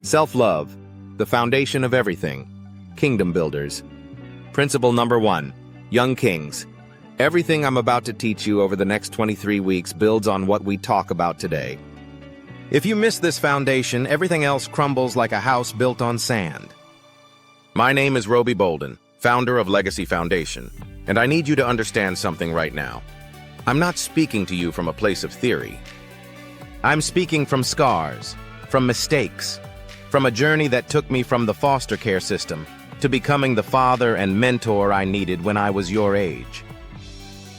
Self-love, the foundation of everything. Kingdom builders. Principle number 1, young kings. Everything I'm about to teach you over the next 23 weeks builds on what we talk about today. If you miss this foundation, everything else crumbles like a house built on sand. My name is Roby Bolden, founder of Legacy Foundation, and I need you to understand something right now. I'm not speaking to you from a place of theory. I'm speaking from scars, from mistakes, from a journey that took me from the foster care system to becoming the father and mentor I needed when I was your age.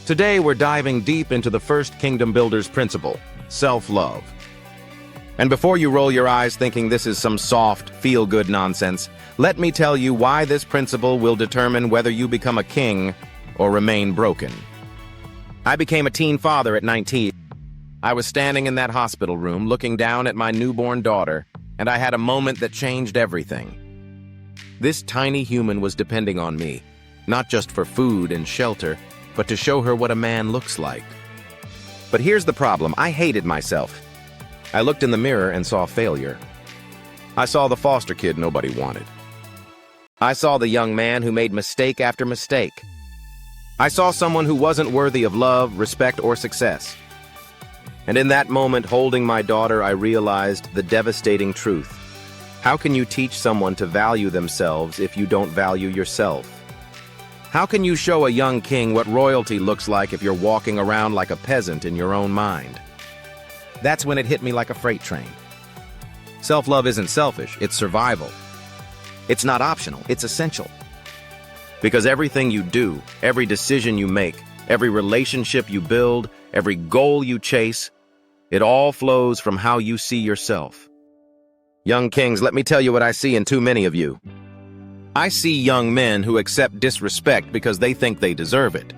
Today, we're diving deep into the first Kingdom Builders principle, self-love. And before you roll your eyes thinking this is some soft, feel-good nonsense, let me tell you why this principle will determine whether you become a king or remain broken. I became a teen father at 19. I was standing in that hospital room looking down at my newborn daughter, and I had a moment that changed everything. This tiny human was depending on me, not just for food and shelter, but to show her what a man looks like. But here's the problem: I hated myself. I looked in the mirror and saw failure. I saw the foster kid nobody wanted. I saw the young man who made mistake after mistake. I saw someone who wasn't worthy of love, respect, or success. And in that moment, holding my daughter, I realized the devastating truth. How can you teach someone to value themselves if you don't value yourself? How can you show a young king what royalty looks like if you're walking around like a peasant in your own mind? That's when it hit me like a freight train. Self-love isn't selfish, it's survival. It's not optional, it's essential. Because everything you do, every decision you make, every relationship you build, every goal you chase, it all flows from how you see yourself. Young kings, let me tell you what I see in too many of you. I see young men who accept disrespect because they think they deserve it.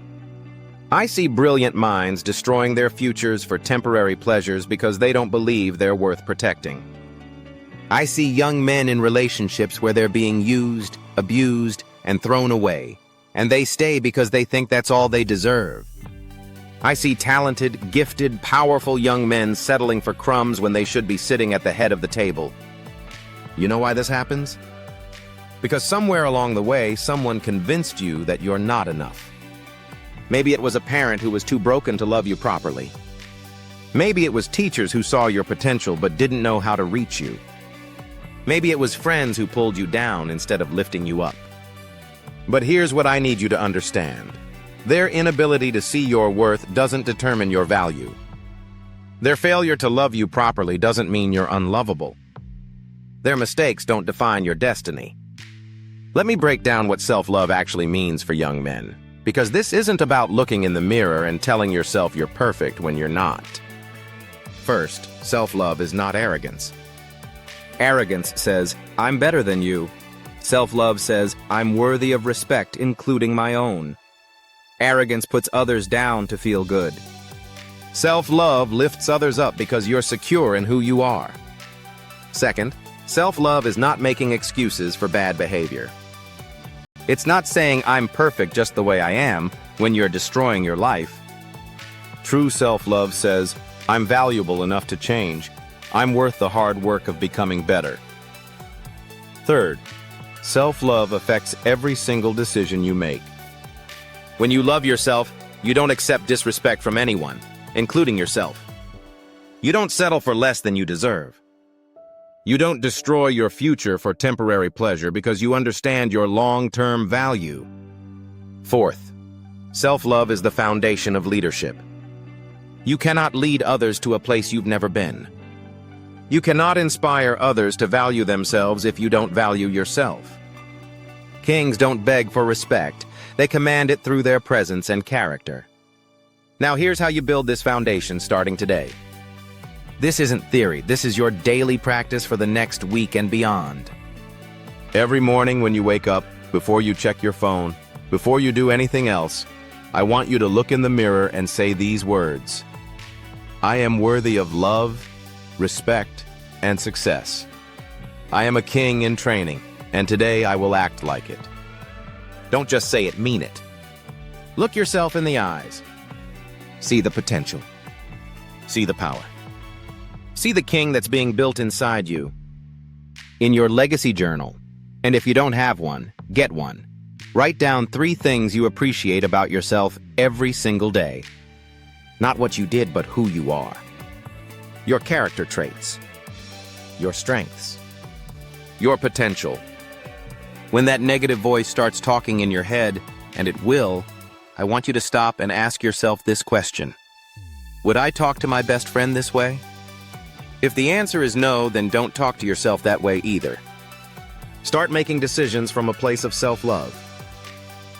I see brilliant minds destroying their futures for temporary pleasures because they don't believe they're worth protecting. I see young men in relationships where they're being used, abused, and thrown away, and they stay because they think that's all they deserve. I see talented, gifted, powerful young men settling for crumbs when they should be sitting at the head of the table. You know why this happens? Because somewhere along the way, someone convinced you that you're not enough. Maybe it was a parent who was too broken to love you properly. Maybe it was teachers who saw your potential but didn't know how to reach you. Maybe it was friends who pulled you down instead of lifting you up. But here's what I need you to understand. Their inability to see your worth doesn't determine your value. Their failure to love you properly doesn't mean you're unlovable. Their mistakes don't define your destiny. Let me break down what self-love actually means for young men, because this isn't about looking in the mirror and telling yourself you're perfect when you're not. First, self-love is not arrogance. Arrogance says, "I'm better than you." Self-love says, "I'm worthy of respect, including my own." Arrogance puts others down to feel good. Self-love lifts others up because you're secure in who you are. Second, self-love is not making excuses for bad behavior. It's not saying I'm perfect just the way I am when you're destroying your life. True self-love says, I'm valuable enough to change. I'm worth the hard work of becoming better. Third, self-love affects every single decision you make. When you love yourself, you don't accept disrespect from anyone, including yourself. You don't settle for less than you deserve. You don't destroy your future for temporary pleasure because you understand your long-term value. Fourth, self-love is the foundation of leadership. You cannot lead others to a place you've never been. You cannot inspire others to value themselves if you don't value yourself. Kings don't beg for respect. They command it through their presence and character. Now here's how you build this foundation starting today. This isn't theory. This is your daily practice for the next week and beyond. Every morning when you wake up, before you check your phone, before you do anything else, I want you to look in the mirror and say these words: I am worthy of love, respect, and success. I am a king in training, and today I will act like it. Don't just say it, mean it. Look yourself in the eyes. See the potential. See the power. See the king that's being built inside you. in your legacy journal. And if you don't have one, get one. Write down 3 things you appreciate about yourself every single day. Not what you did, but who you are. Your character traits. Your strengths. Your potential. When that negative voice starts talking in your head, and it will, I want you to stop and ask yourself this question. Would I talk to my best friend this way? If the answer is no, then don't talk to yourself that way either. Start making decisions from a place of self-love.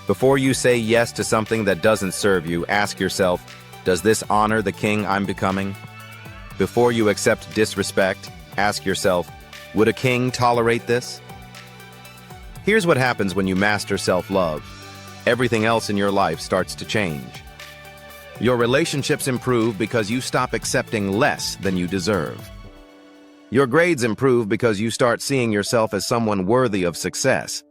Before you say yes to something that doesn't serve you, ask yourself, does this honor the king I'm becoming? Before you accept disrespect, ask yourself, would a king tolerate this? Here's what happens when you master self-love. Everything else in your life starts to change. Your relationships improve because you stop accepting less than you deserve. Your grades improve because you start seeing yourself as someone worthy of success.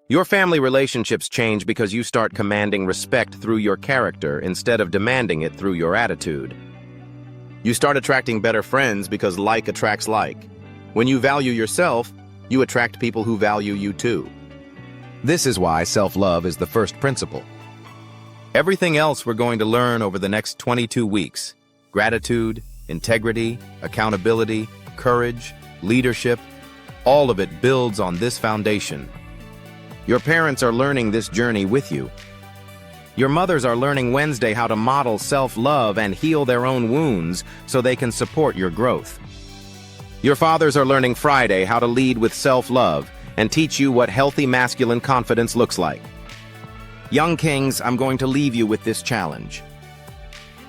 Your family relationships change because you start commanding respect through your character instead of demanding it through your attitude. You start attracting better friends because like attracts like. When you value yourself, you attract people who value you too. This is why self-love is the first principle. Everything else we're going to learn over the next 22 weeks, gratitude, integrity, accountability, courage, leadership, all of it builds on this foundation. Your parents are learning this journey with you. Your mothers are learning Wednesday how to model self-love and heal their own wounds so they can support your growth. Your fathers are learning Friday how to lead with self-love and teach you what healthy masculine confidence looks like. Young kings, I'm going to leave you with this challenge.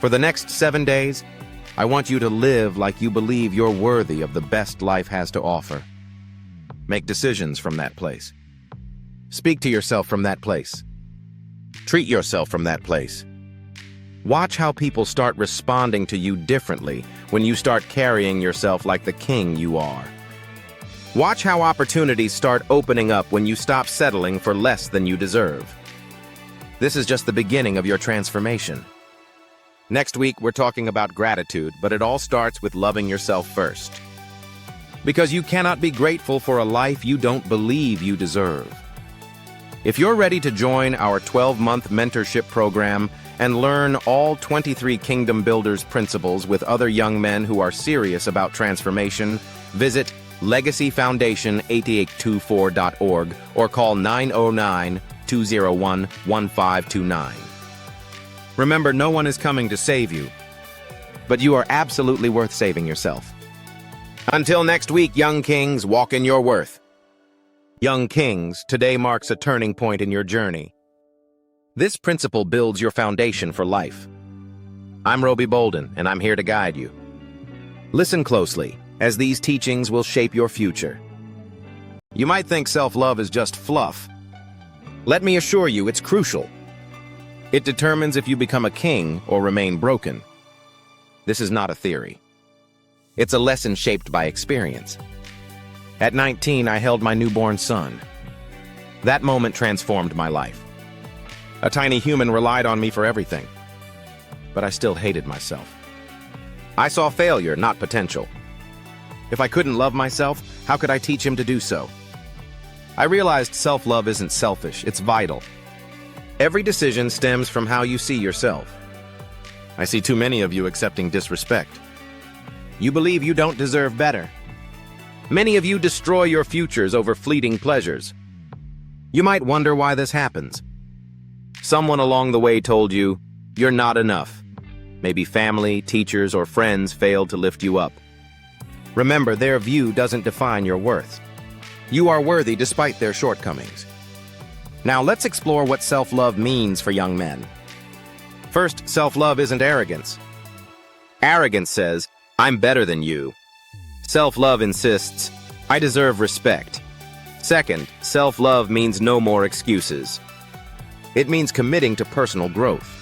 For the next 7 days, I want you to live like you believe you're worthy of the best life has to offer. Make decisions from that place. Speak to yourself from that place. Treat yourself from that place. Watch how people start responding to you differently when you start carrying yourself like the king you are. Watch how opportunities start opening up when you stop settling for less than you deserve. This is just the beginning of your transformation. Next week, we're talking about gratitude, but it all starts with loving yourself first. Because you cannot be grateful for a life you don't believe you deserve. If you're ready to join our 12-month mentorship program and learn all 23 Kingdom Builders principles with other young men who are serious about transformation, visit legacyfoundation8824.org or call 909-201-1529. Remember, no one is coming to save you, but you are absolutely worth saving yourself. Until next week, young kings, walk in your worth. Young kings, today marks a turning point in your journey. This principle builds your foundation for life. I'm Roby Bolden, and I'm here to guide you. Listen closely, as these teachings will shape your future. You might think self-love is just fluff. Let me assure you, it's crucial. It determines if you become a king or remain broken. This is not a theory. It's a lesson shaped by experience. At 19, I held my newborn son. That moment transformed my life. A tiny human relied on me for everything. But I still hated myself. I saw failure, not potential. If I couldn't love myself, how could I teach him to do so? I realized self-love isn't selfish, it's vital. Every decision stems from how you see yourself. I see too many of you accepting disrespect. You believe you don't deserve better. Many of you destroy your futures over fleeting pleasures. You might wonder why this happens. Someone along the way told you, you're not enough. Maybe family, teachers, or friends failed to lift you up. Remember, their view doesn't define your worth. You are worthy despite their shortcomings. Now let's explore what self-love means for young men. First, self-love isn't arrogance. Arrogance says, I'm better than you. Self-love insists, I deserve respect. Second, self-love means no more excuses. It means committing to personal growth.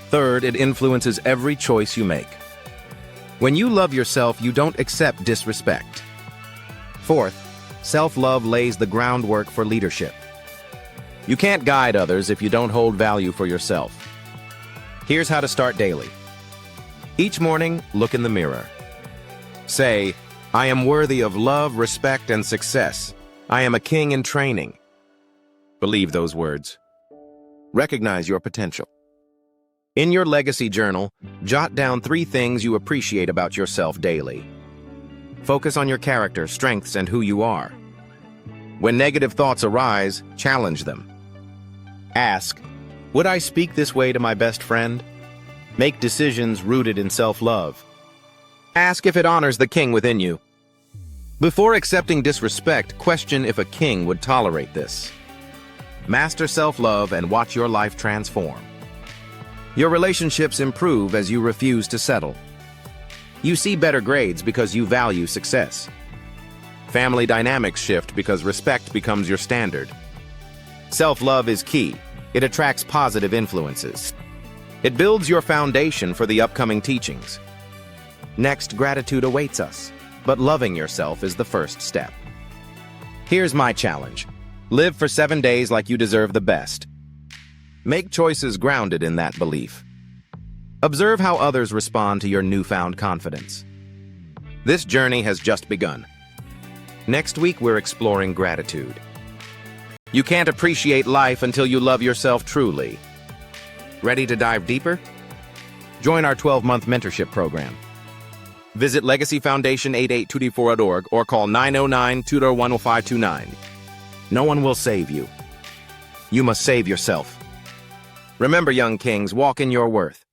Third, it influences every choice you make. When you love yourself, you don't accept disrespect. Fourth, self-love lays the groundwork for leadership. You can't guide others if you don't hold value for yourself. Here's how to start daily. Each morning, look in the mirror. Say, I am worthy of love, respect, and success. I am a king in training. Believe those words. Recognize your potential. In your legacy journal, jot down 3 things you appreciate about yourself daily. Focus on your character, strengths, and who you are. When negative thoughts arise, challenge them. Ask, would I speak this way to my best friend? Make decisions rooted in self-love. Ask if it honors the king within you. Before accepting disrespect, question if a king would tolerate this. Master self-love and watch your life transform. Your relationships improve as you refuse to settle. You see better grades because you value success. Family dynamics shift because respect becomes your standard. Self-love is key. It attracts positive influences. It builds your foundation for the upcoming teachings. Next, gratitude awaits us, but loving yourself is the first step. Here's my challenge. Live for 7 days like you deserve the best. Make choices grounded in that belief. Observe how others respond to your newfound confidence. This journey has just begun. Next week, we're exploring gratitude. You can't appreciate life until you love yourself truly. Ready to dive deeper? Join our 12-month mentorship program. Visit legacyfoundation88224.org or call 909-201-0529. No one will save you. You must save yourself. Remember, young kings, walk in your worth.